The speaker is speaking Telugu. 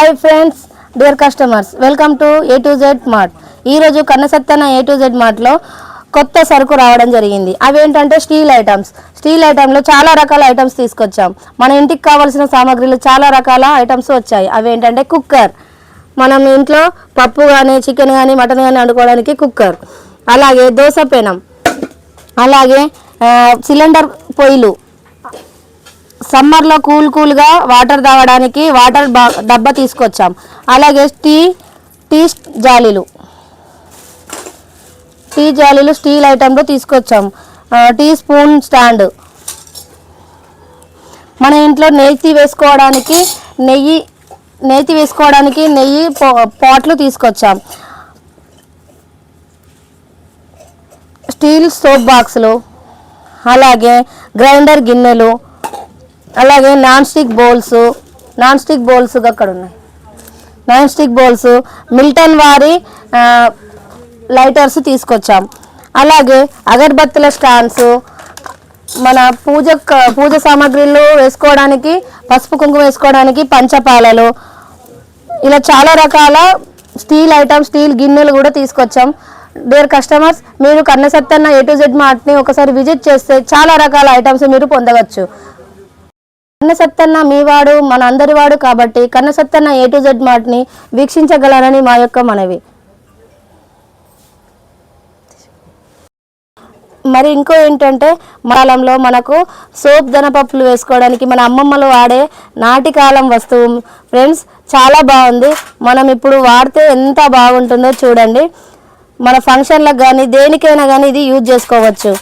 Hi friends, dear customers, welcome to A to Z mart. ఈరోజు కన్నసత్తన A to Z మార్ట్లో కొత్త సరుకు రావడం జరిగింది. అవేంటంటే స్టీల్ ఐటమ్స్. స్టీల్ ఐటంలో చాలా రకాల ఐటమ్స్ తీసుకొచ్చాం. మన ఇంటికి కావాల్సిన సామాగ్రిలు చాలా రకాల ఐటమ్స్ వచ్చాయి. అవేంటంటే కుక్కర్, మనం ఇంట్లో పప్పు కానీ చికెన్ కానీ మటన్ కానీ వండుకోవడానికి కుక్కర్, అలాగే దోశ పెనం, అలాగే సిలిండర్ పొయ్యిలు, సమ్మర్లో కూల్గా వాటర్ తాగడానికి వాటర్ డబ్బా తీసుకొచ్చాం. అలాగే టీ జాలీలు స్టీల్ ఐటెంలో తీసుకొచ్చాం. టీ స్పూన్ స్టాండ్, మన ఇంట్లో నెయ్యి వేసుకోవడానికి నెయ్యి పాట్లు తీసుకొచ్చాం. స్టీల్ సోప్ బాక్సులు, అలాగే గ్రైండర్ గిన్నెలు, అలాగే నాన్ స్టిక్ బౌల్స్ అక్కడ ఉన్నాయి. నాన్ స్టిక్ బౌల్స్, మిల్టన్ వారి లైటర్స్ తీసుకొచ్చాం. అలాగే అగరబత్తుల స్టాండ్స్, మన పూజ సామాగ్రిలు వేసుకోవడానికి, పసుపు కుంకుమ వేసుకోవడానికి పంచపాలలు, ఇలా చాలా రకాల స్టీల్ ఐటమ్స్, స్టీల్ గిన్నెలు కూడా తీసుకొచ్చాం. డియర్ కస్టమర్స్, మీరు కన్నసత్తన్న A to Z మార్ట్ని ఒకసారి విజిట్ చేస్తే చాలా రకాల ఐటమ్స్ మీరు పొందవచ్చు. కన్నసత్తన్న మీ వాడు, మన అందరి వాడు కాబట్టి కన్నసత్తన్న A to Z మార్ట్ని వీక్షించగలరని మా యొక్క మనవి. మరి ఇంకో ఏంటంటే మలయాళంలో మనకు సోప్ దనపప్పులు వేసుకోవడానికి మన అమ్మమ్మలు వాడే నాటికాలం వస్తువు ఫ్రెండ్స్, చాలా బాగుంది. మనం ఇప్పుడు వాడితే ఎంత బాగుంటుందో చూడండి. మన ఫంక్షన్లకు కానీ దేనికైనా కానీ ఇది యూజ్ చేసుకోవచ్చు.